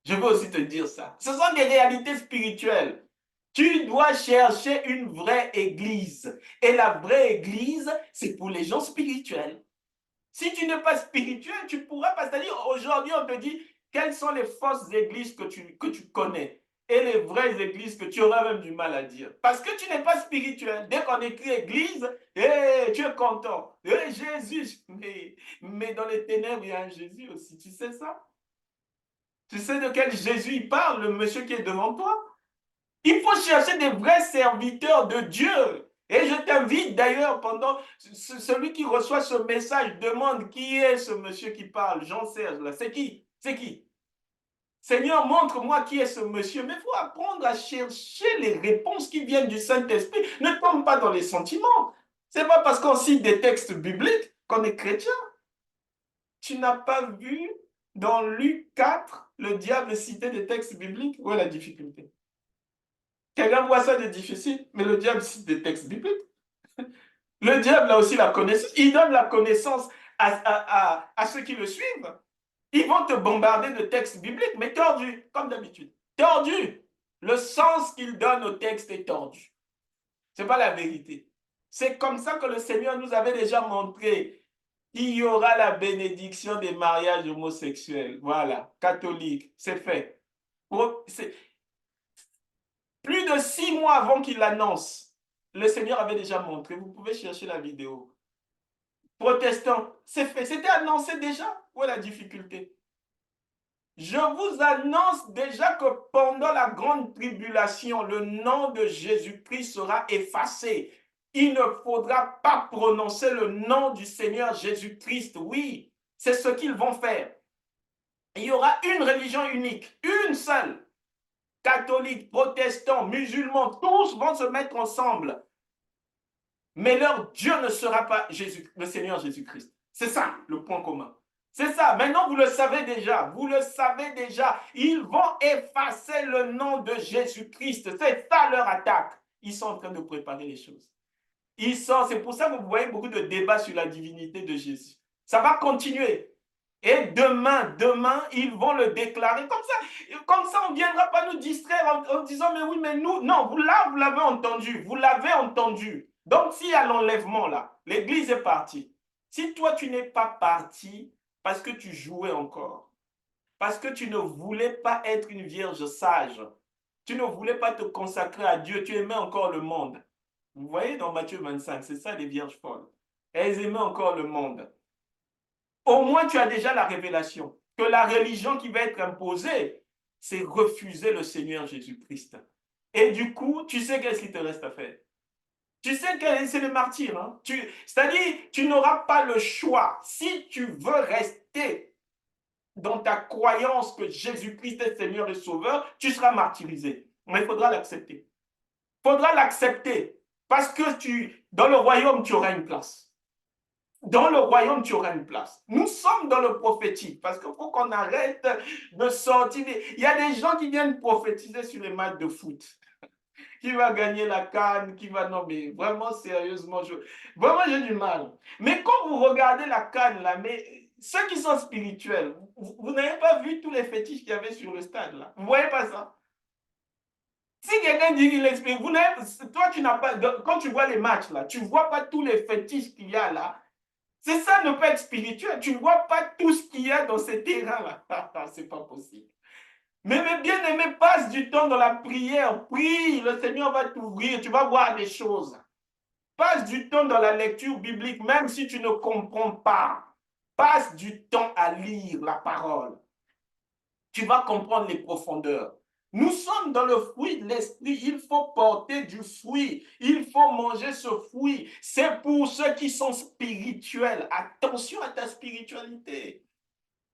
Je veux aussi te dire ça. Ce sont des réalités spirituelles. Tu dois chercher une vraie église. Et la vraie église, c'est pour les gens spirituels. Si tu n'es pas spirituel, tu ne pourras pas. C'est-à-dire, aujourd'hui, on te dit quelles sont les fausses églises que tu connais et les vraies églises que tu auras même du mal à dire. Parce que tu n'es pas spirituel. Dès qu'on écrit église, hey, tu es content. Hey, Jésus. Mais dans les ténèbres, il y a un Jésus aussi. Tu sais ça? Tu sais de quel Jésus il parle, le monsieur qui est devant toi? Il faut chercher des vrais serviteurs de Dieu. Et je t'invite d'ailleurs, pendant celui qui reçoit ce message, demande qui est ce monsieur qui parle, Jean-Serge, là. C'est qui? C'est qui? Seigneur, montre-moi qui est ce monsieur. Mais il faut apprendre à chercher les réponses qui viennent du Saint-Esprit. Ne tombe pas dans les sentiments. Ce n'est pas parce qu'on cite des textes bibliques qu'on est chrétien. Tu n'as pas vu dans Luc 4, le diable citait des textes bibliques? Où est la difficulté? Quelqu'un voit ça de difficile, mais le diable cite des textes bibliques. Le diable a aussi la connaissance. Il donne la connaissance à ceux qui le suivent. Ils vont te bombarder de textes bibliques, mais tordus, comme d'habitude. Tordus. Le sens qu'il donne au texte est tordu. Ce n'est pas la vérité. C'est comme ça que le Seigneur nous avait déjà montré qu'il y aura la bénédiction des mariages homosexuels. Voilà, catholique, c'est fait. Plus de 6 mois avant qu'il l'annonce, le Seigneur avait déjà montré. Vous pouvez chercher la vidéo. Protestants, c'est fait. C'était annoncé déjà. Où est la difficulté? Je vous annonce déjà que pendant la grande tribulation, le nom de Jésus-Christ sera effacé. Il ne faudra pas prononcer le nom du Seigneur Jésus-Christ. Oui, c'est ce qu'ils vont faire. Il y aura une religion unique, une seule. Catholiques, protestants, musulmans, tous vont se mettre ensemble. Mais leur Dieu ne sera pas Jésus, le Seigneur Jésus-Christ. C'est ça le point commun. C'est ça. Maintenant, vous le savez déjà. Vous le savez déjà. Ils vont effacer le nom de Jésus-Christ. C'est ça leur attaque. Ils sont en train de préparer les choses. C'est pour ça que vous voyez beaucoup de débats sur la divinité de Jésus. Ça va continuer. Et demain, ils vont le déclarer. Comme ça, on ne viendra pas nous distraire en disant, mais oui, mais nous, non, vous l'avez entendu, vous l'avez entendu. Donc, s'il y a l'enlèvement là, l'église est partie. Si toi, tu n'es pas parti parce que tu jouais encore, parce que tu ne voulais pas être une vierge sage, tu ne voulais pas te consacrer à Dieu, tu aimais encore le monde. Vous voyez dans Matthieu 25, c'est ça les vierges folles. Elles aimaient encore le monde. Au moins, tu as déjà la révélation que la religion qui va être imposée, c'est refuser le Seigneur Jésus-Christ. Et du coup, tu sais qu'est-ce qu'il te reste à faire? Tu sais que c'est le martyr. Hein? C'est-à-dire, tu n'auras pas le choix. Si tu veux rester dans ta croyance que Jésus-Christ est Seigneur et Sauveur, tu seras martyrisé. Mais il faudra l'accepter. faudra l'accepter. Parce que dans le royaume, tu auras une place. Dans le royaume, tu auras une place. Nous sommes dans le prophétique parce qu'il faut qu'on arrête de sortir. Il y a des gens qui viennent prophétiser sur les matchs de foot. Qui va gagner la CAN, qui va... Non, mais vraiment, sérieusement, vraiment, j'ai du mal. Mais quand vous regardez la CAN, là, mais ceux qui sont spirituels, vous n'avez pas vu tous les fétiches qu'il y avait sur le stade, là. Vous voyez pas ça? Si quelqu'un dit qu'il explique, toi, tu n'as pas... Quand tu vois les matchs, là, tu ne vois pas tous les fétiches qu'il y a, là. C'est ça, ne pas être spirituel. Tu ne vois pas tout ce qu'il y a dans ces terrains-là. C'est pas possible. Mais mes bien-aimés, passe du temps dans la prière. Prie, le Seigneur va t'ouvrir. Tu vas voir des choses. Passe du temps dans la lecture biblique, même si tu ne comprends pas. Passe du temps à lire la parole. Tu vas comprendre les profondeurs. Nous sommes dans le fruit de l'esprit. Il faut porter du fruit. Il faut manger ce fruit. C'est pour ceux qui sont spirituels. Attention à ta spiritualité.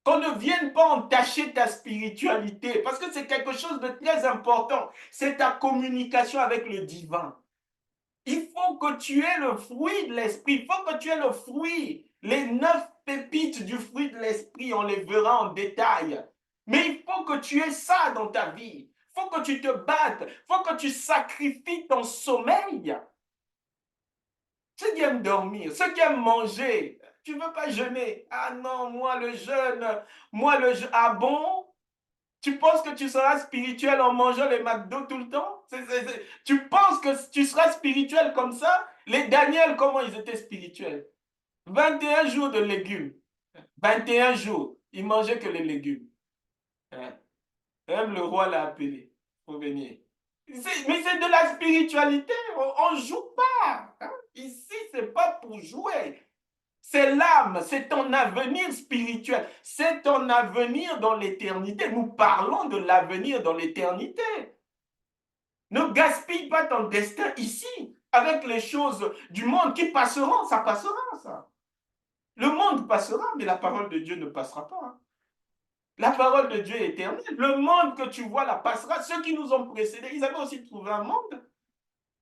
Qu'on ne vienne pas entacher ta spiritualité, parce que c'est quelque chose de très important. C'est ta communication avec le divin. Il faut que tu aies le fruit de l'esprit. Il faut que tu aies le fruit. Les 9 pépites du fruit de l'esprit, on les verra en détail. Mais il faut que tu aies ça dans ta vie. Il faut que tu te battes. Il faut que tu sacrifies ton sommeil. Ceux qui aiment dormir, ceux qui aiment manger, tu ne veux pas jeûner. Ah non, moi le jeûne, ah bon? Tu penses que tu seras spirituel en mangeant les McDo tout le temps? Tu penses que tu seras spirituel comme ça? Les Daniel, comment ils étaient spirituels? 21 jours de légumes. 21 jours. Ils mangeaient que les légumes. Hein? Même le roi l'a appelé pour venir. Mais c'est de la spiritualité. On ne joue pas. Hein? Ici, ce n'est pas pour jouer. C'est l'âme, c'est ton avenir spirituel, c'est ton avenir dans l'éternité. Nous parlons de l'avenir dans l'éternité. Ne gaspille pas ton destin ici avec les choses du monde qui passeront, ça passera ça. Le monde passera, mais la parole de Dieu ne passera pas. Hein. La parole de Dieu est éternelle. Le monde que tu vois là passera. Ceux qui nous ont précédés, ils avaient aussi trouvé un monde.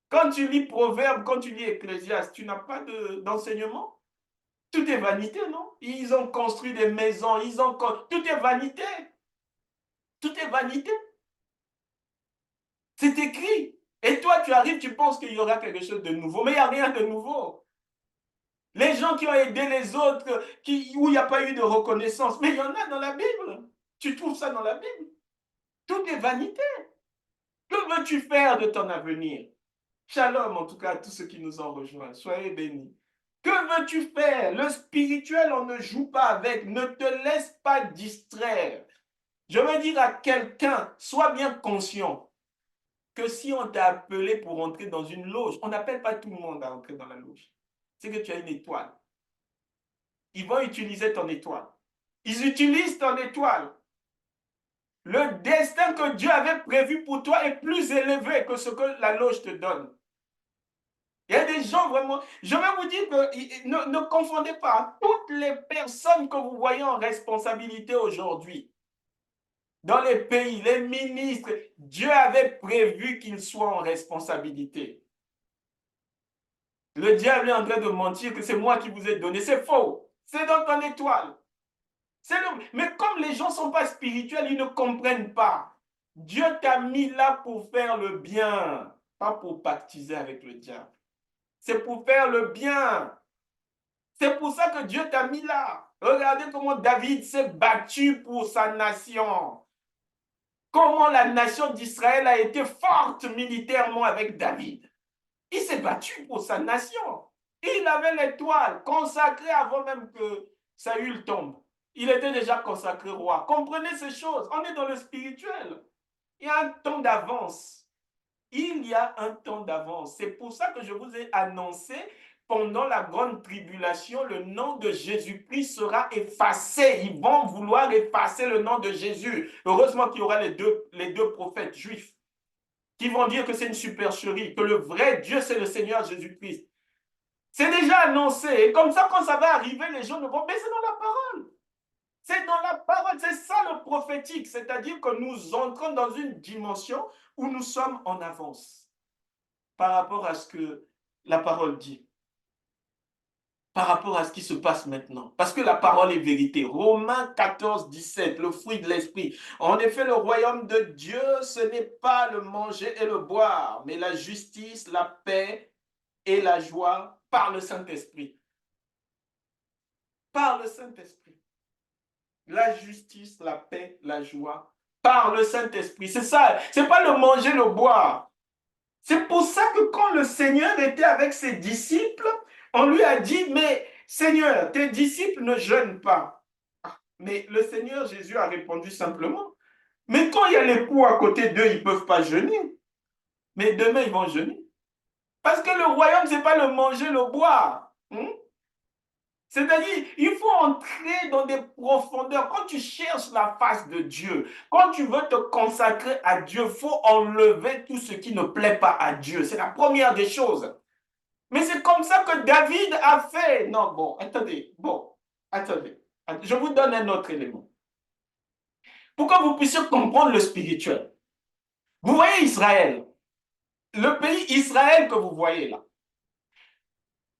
Quand tu lis Proverbes, quand tu lis Ecclésiaste, tu n'as pas d'enseignement. Tout est vanité, non? Ils ont construit des maisons, tout est vanité. Tout est vanité. C'est écrit. Et toi, tu arrives, tu penses qu'il y aura quelque chose de nouveau, mais il n'y a rien de nouveau. Les gens qui ont aidé les autres, où il n'y a pas eu de reconnaissance, mais il y en a dans la Bible. Tu trouves ça dans la Bible. Tout est vanité. Que veux-tu faire de ton avenir? Shalom, en tout cas, à tous ceux qui nous ont rejoints. Soyez bénis. Que veux-tu faire? Le spirituel, on ne joue pas avec. Ne te laisse pas distraire. Je veux dire à quelqu'un, sois bien conscient que si on t'a appelé pour entrer dans une loge, on n'appelle pas tout le monde à entrer dans la loge. C'est que tu as une étoile. Ils vont utiliser ton étoile. Ils utilisent ton étoile. Le destin que Dieu avait prévu pour toi est plus élevé que ce que la loge te donne. Il y a des gens vraiment, je vais vous dire que ne confondez pas toutes les personnes que vous voyez en responsabilité aujourd'hui. Dans les pays, les ministres, Dieu avait prévu qu'ils soient en responsabilité. Le diable est en train de mentir que c'est moi qui vous ai donné. C'est faux. C'est dans ton étoile. Mais comme les gens ne sont pas spirituels, ils ne comprennent pas. Dieu t'a mis là pour faire le bien, pas pour pactiser avec le diable. C'est pour faire le bien. C'est pour ça que Dieu t'a mis là. Regardez comment David s'est battu pour sa nation. Comment la nation d'Israël a été forte militairement avec David. Il s'est battu pour sa nation. Il avait l'étoile consacrée avant même que Saül tombe. Il était déjà consacré roi. Comprenez ces choses. On est dans le spirituel. Il y a un temps d'avance. Il y a un temps d'avance. C'est pour ça que je vous ai annoncé pendant la grande tribulation, le nom de Jésus-Christ sera effacé. Ils vont vouloir effacer le nom de Jésus. Heureusement qu'il y aura les deux prophètes juifs qui vont dire que c'est une supercherie, que le vrai Dieu, c'est le Seigneur Jésus-Christ. C'est déjà annoncé. Et comme ça, quand ça va arriver, les gens ne vont... Mais c'est dans la parole. C'est dans la parole. C'est ça le prophétique. C'est-à-dire que nous entrons dans une dimension où nous sommes en avance. par rapport à ce que la parole dit, par rapport à ce qui se passe maintenant. Parce que la parole est vérité. Romains 14, 17, le fruit de l'esprit. En effet, le royaume de Dieu, ce n'est pas le manger et le boire, mais la justice, la paix et la joie par le Saint-Esprit. Par le Saint-Esprit. La justice, la paix, la joie par le Saint-Esprit. C'est ça. C'est pas le manger, le boire. C'est pour ça que quand le Seigneur était avec ses disciples, on lui a dit, mais Seigneur, tes disciples ne jeûnent pas. Mais le Seigneur Jésus a répondu simplement, mais quand il y a les poux à côté d'eux, ils ne peuvent pas jeûner. Mais demain, ils vont jeûner. Parce que le royaume, ce n'est pas le manger, le boire. C'est-à-dire, il faut entrer dans des profondeurs. Quand tu cherches la face de Dieu, quand tu veux te consacrer à Dieu, il faut enlever tout ce qui ne plaît pas à Dieu. C'est la première des choses. Mais c'est comme ça que David a fait. Non, bon, attendez. Bon, attendez. Je vous donne un autre élément. Pour que vous puissiez comprendre le spirituel. Vous voyez Israël. Le pays Israël que vous voyez là.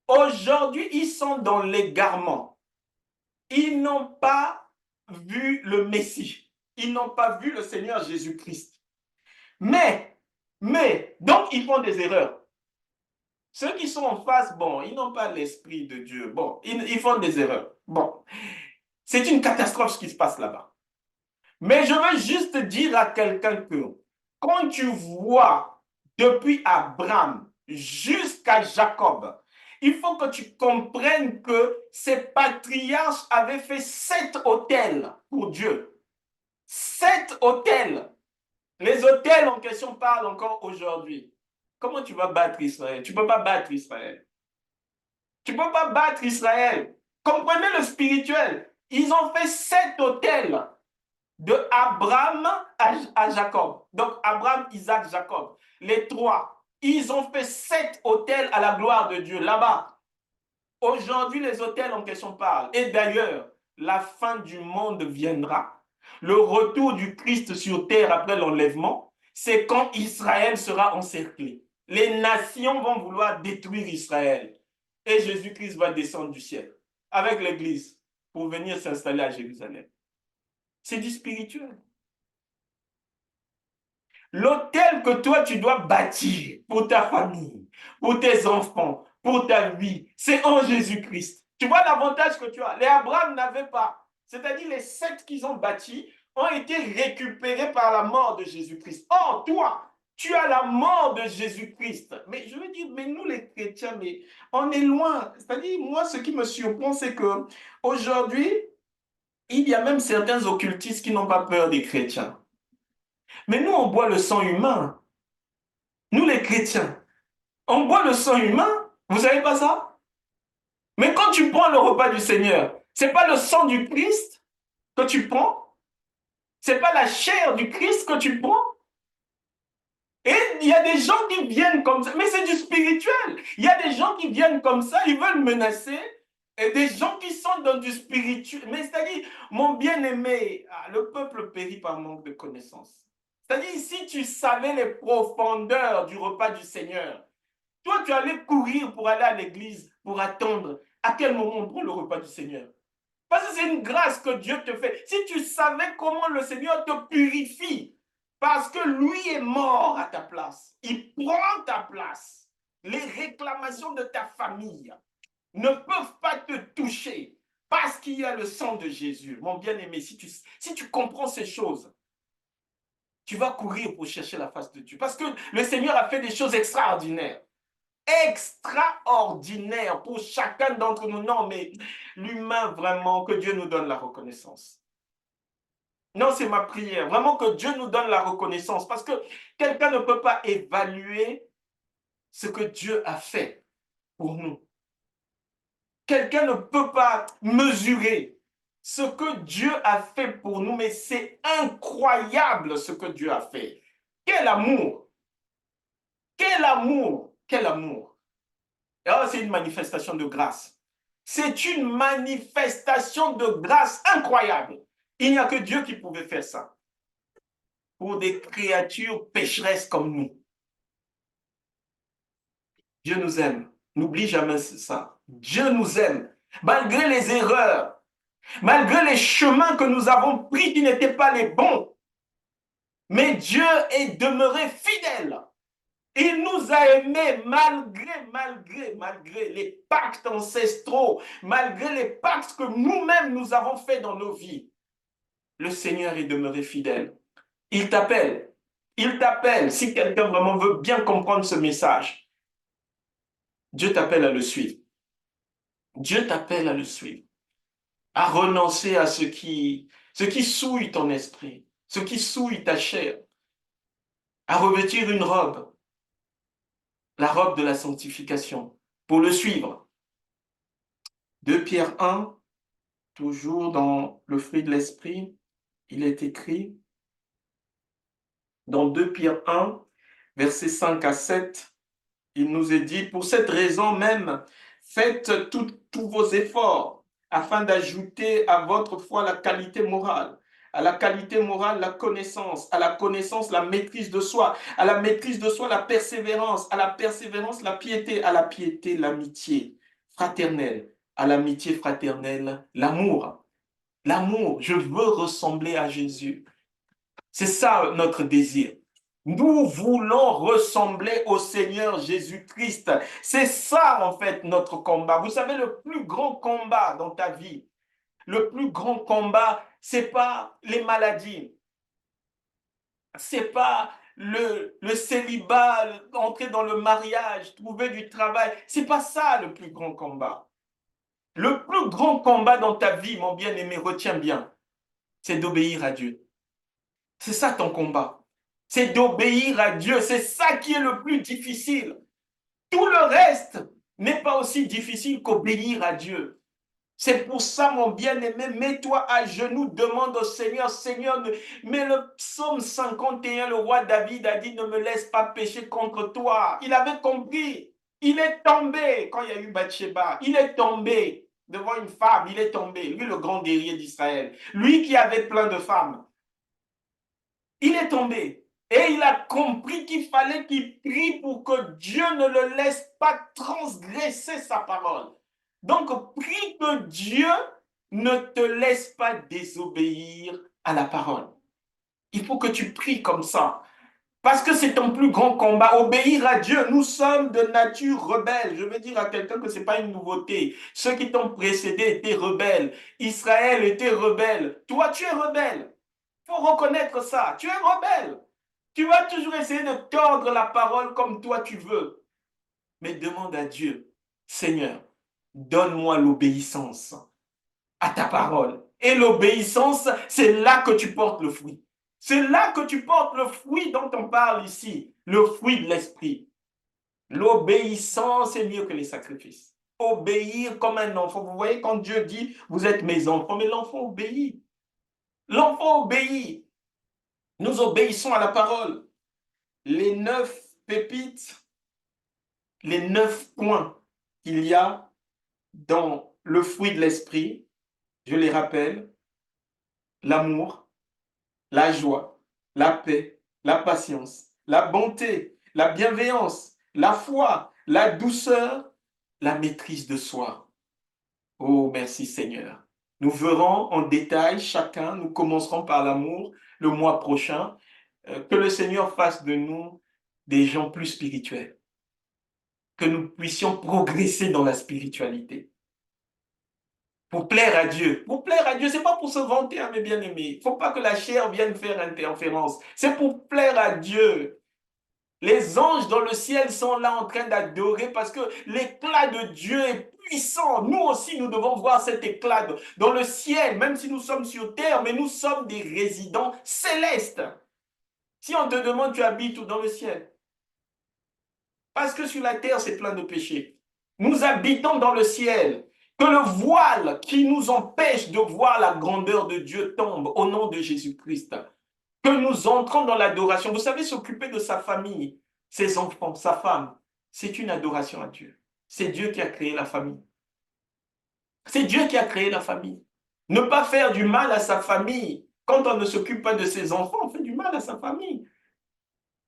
Aujourd'hui, ils sont dans l'égarement. Ils n'ont pas vu le Messie. Ils n'ont pas vu le Seigneur Jésus-Christ. Donc ils font des erreurs. Ceux qui sont en face, bon, ils n'ont pas l'esprit de Dieu. Bon, ils font des erreurs. Bon, c'est une catastrophe ce qui se passe là-bas. Mais je veux juste dire à quelqu'un que quand tu vois depuis Abraham jusqu'à Jacob, il faut que tu comprennes que ces patriarches avaient fait 7 autels pour Dieu. 7 autels. Les autels en question parlent encore aujourd'hui. Comment tu vas battre Israël? Tu ne peux pas battre Israël. Tu ne peux pas battre Israël. Comprenez le spirituel. Ils ont fait 7 autels de Abraham à Jacob. Donc Abraham, Isaac, Jacob. Les trois. Ils ont fait 7 autels à la gloire de Dieu là-bas. Aujourd'hui, les autels en question parlent. Et d'ailleurs, la fin du monde viendra. Le retour du Christ sur terre après l'enlèvement, c'est quand Israël sera encerclé. Les nations vont vouloir détruire Israël. Et Jésus-Christ va descendre du ciel avec l'Église pour venir s'installer à Jérusalem. C'est du spirituel. L'autel que toi, tu dois bâtir pour ta famille, pour tes enfants, pour ta vie, c'est en Jésus-Christ. Tu vois l'avantage que tu as. Les Abraham n'avaient pas. C'est-à-dire les 7 qu'ils ont bâtis ont été récupérés par la mort de Jésus-Christ. Or, toi, tu as la mort de Jésus-Christ. Mais je veux dire, mais nous les chrétiens, mais on est loin. C'est-à-dire, moi, ce qui me surprend, c'est que aujourd'hui, il y a même certains occultistes qui n'ont pas peur des chrétiens. Mais nous, on boit le sang humain. Nous, les chrétiens, on boit le sang humain. Vous savez pas ça? Mais quand tu prends le repas du Seigneur, c'est pas le sang du Christ que tu prends. C'est pas la chair du Christ que tu prends. Et il y a des gens qui viennent comme ça. Mais c'est du spirituel. Il y a des gens qui viennent comme ça, ils veulent menacer. Et des gens qui sont dans du spirituel. Mais c'est-à-dire, mon bien-aimé, le peuple périt par manque de connaissances. C'est-à-dire, si tu savais les profondeurs du repas du Seigneur, toi, tu allais courir pour aller à l'église, pour attendre à quel moment on prend le repas du Seigneur. Parce que c'est une grâce que Dieu te fait. Si tu savais comment le Seigneur te purifie, parce que lui est mort à ta place, il prend ta place. Les réclamations de ta famille ne peuvent pas te toucher parce qu'il y a le sang de Jésus. Mon bien-aimé, si tu comprends ces choses, tu vas courir pour chercher la face de Dieu. Parce que le Seigneur a fait des choses extraordinaires. Extraordinaires pour chacun d'entre nous. Non, mais l'humain, vraiment, que Dieu nous donne la reconnaissance. Non, c'est ma prière. Vraiment que Dieu nous donne la reconnaissance. Parce que quelqu'un ne peut pas évaluer ce que Dieu a fait pour nous. Quelqu'un ne peut pas mesurer ce que Dieu a fait pour nous, mais c'est incroyable ce que Dieu a fait. Quel amour! Quel amour! Quel amour! Et alors, c'est une manifestation de grâce. C'est une manifestation de grâce incroyable. Il n'y a que Dieu qui pouvait faire ça pour des créatures pécheresses comme nous. Dieu nous aime. N'oublie jamais ça. Dieu nous aime. Malgré les erreurs, malgré les chemins que nous avons pris qui n'étaient pas les bons, mais Dieu est demeuré fidèle. Il nous a aimés malgré les pactes ancestraux, malgré les pactes que nous-mêmes nous avons faits dans nos vies. Le Seigneur est demeuré fidèle. Il t'appelle. Il t'appelle. Si quelqu'un vraiment veut bien comprendre ce message, Dieu t'appelle à le suivre. Dieu t'appelle à le suivre, à renoncer à ce qui souille ton esprit, ce qui souille ta chair, à revêtir une robe, la robe de la sanctification, pour le suivre. 2 Pierre 1, toujours dans le fruit de l'esprit, il est écrit, dans 2 Pierre 1, versets 5 à 7, il nous est dit, pour cette raison même, faites tous vos efforts afin d'ajouter à votre foi la qualité morale, à la qualité morale la connaissance, à la connaissance la maîtrise de soi, à la maîtrise de soi la persévérance, à la persévérance la piété, à la piété l'amitié fraternelle, à l'amitié fraternelle l'amour. L'amour, je veux ressembler à Jésus. C'est ça notre désir. Nous voulons ressembler au Seigneur Jésus-Christ. C'est ça, en fait, notre combat. Vous savez, le plus grand combat dans ta vie, le plus grand combat, c'est pas les maladies, c'est pas le célibat, entrer dans le mariage, trouver du travail. C'est pas ça le plus grand combat. Le plus grand combat dans ta vie, mon bien-aimé, retiens bien, c'est d'obéir à Dieu. C'est ça ton combat. C'est d'obéir à Dieu. C'est ça qui est le plus difficile. Tout le reste n'est pas aussi difficile qu'obéir à Dieu. C'est pour ça, mon bien-aimé, mets-toi à genoux, demande au Seigneur, Seigneur, mais le psaume 51, le roi David a dit, ne me laisse pas pécher contre toi. Il avait compris. Il est tombé quand il y a eu Bathsheba. Il est tombé devant une femme. Il est tombé. Lui, le grand guerrier d'Israël. Lui qui avait plein de femmes. Il est tombé. Et il a compris qu'il fallait qu'il prie pour que Dieu ne le laisse pas transgresser sa parole. Donc, prie que Dieu ne te laisse pas désobéir à la parole. Il faut que tu pries comme ça. Parce que c'est ton plus grand combat. Obéir à Dieu. Nous sommes de nature rebelle. Je veux dire à quelqu'un que ce n'est pas une nouveauté. Ceux qui t'ont précédé étaient rebelles. Israël était rebelle. Toi, tu es rebelle. Il faut reconnaître ça. Tu es rebelle. Tu vas toujours essayer de tordre la parole comme toi tu veux. Mais demande à Dieu, Seigneur, donne-moi l'obéissance à ta parole. Et l'obéissance, c'est là que tu portes le fruit. C'est là que tu portes le fruit dont on parle ici, le fruit de l'esprit. L'obéissance est mieux que les sacrifices. Obéir comme un enfant. Vous voyez, quand Dieu dit, vous êtes mes enfants, mais l'enfant obéit. L'enfant obéit. Nous obéissons à la parole. Les 9 pépites, les 9 points qu'il y a dans le fruit de l'esprit, je les rappelle, l'amour, la joie, la paix, la patience, la bonté, la bienveillance, la foi, la douceur, la maîtrise de soi. Oh, merci Seigneur. Nous verrons en détail chacun, nous commencerons par l'amour le mois prochain. Que le Seigneur fasse de nous des gens plus spirituels, que nous puissions progresser dans la spiritualité. Pour plaire à Dieu. Pour plaire à Dieu, ce n'est pas pour se vanter, hein, mes bien-aimés. Il ne faut pas que la chair vienne faire interférence. C'est pour plaire à Dieu. Les anges dans le ciel sont là en train d'adorer parce que l'éclat de Dieu est puissant. Nous aussi, nous devons voir cet éclat dans le ciel, même si nous sommes sur terre, mais nous sommes des résidents célestes. Si on te demande, tu habites où dans le ciel? Parce que sur la terre, c'est plein de péchés. Nous habitons dans le ciel. Que le voile qui nous empêche de voir la grandeur de Dieu tombe au nom de Jésus-Christ. Que nous entrons dans l'adoration. Vous savez, s'occuper de sa famille, ses enfants, sa femme, c'est une adoration à Dieu. C'est Dieu qui a créé la famille. C'est Dieu qui a créé la famille. Ne pas faire du mal à sa famille. Quand on ne s'occupe pas de ses enfants, on fait du mal à sa famille.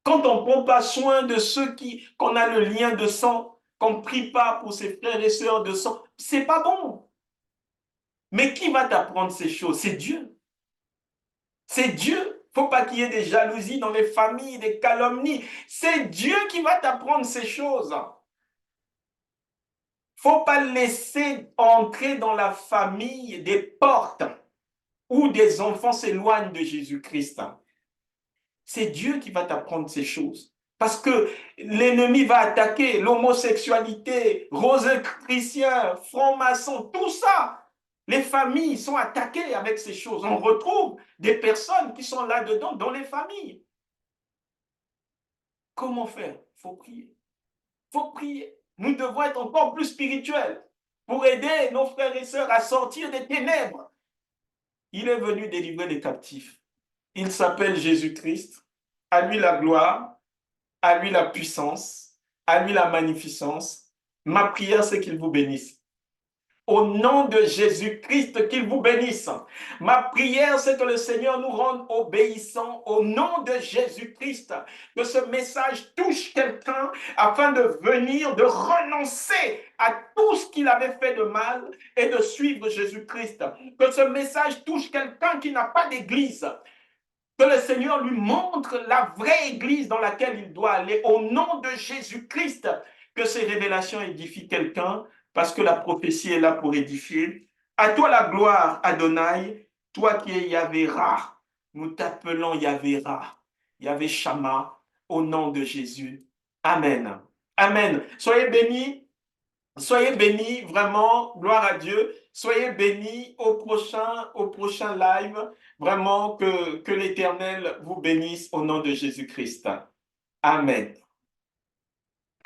Quand on ne prend pas soin de ceux qu'on a le lien de sang, qu'on ne prie pas pour ses frères et sœurs de sang. C'est pas bon. Mais qui va t'apprendre ces choses? C'est Dieu. C'est Dieu. Faut pas qu'il y ait des jalousies dans les familles, des calomnies. C'est Dieu qui va t'apprendre ces choses. Faut pas laisser entrer dans la famille des portes où des enfants s'éloignent de Jésus-Christ. C'est Dieu qui va t'apprendre ces choses. Parce que l'ennemi va attaquer l'homosexualité, rosicruciens, francs-maçons, tout ça. Les familles sont attaquées avec ces choses. On retrouve des personnes qui sont là-dedans dans les familles. Comment faire? Il faut prier. Il faut prier. Nous devons être encore plus spirituels pour aider nos frères et sœurs à sortir des ténèbres. Il est venu délivrer les captifs. Il s'appelle Jésus-Christ. À lui la gloire, à lui la puissance, à lui la magnificence. Ma prière, c'est qu'il vous bénisse. Au nom de Jésus-Christ, qu'il vous bénisse. Ma prière, c'est que le Seigneur nous rende obéissants au nom de Jésus-Christ. Que ce message touche quelqu'un afin de venir, de renoncer à tout ce qu'il avait fait de mal et de suivre Jésus-Christ. Que ce message touche quelqu'un qui n'a pas d'église. Que le Seigneur lui montre la vraie église dans laquelle il doit aller au nom de Jésus-Christ. Que ces révélations édifient quelqu'un parce que la prophétie est là pour édifier. À toi la gloire, Adonai, toi qui es Yahvé Ra. Nous t'appelons Yahvé Ra, Yahvé Shama, au nom de Jésus. Amen. Amen. Soyez bénis, vraiment, gloire à Dieu. Soyez bénis au prochain live. Vraiment que l'Éternel vous bénisse au nom de Jésus-Christ. Amen.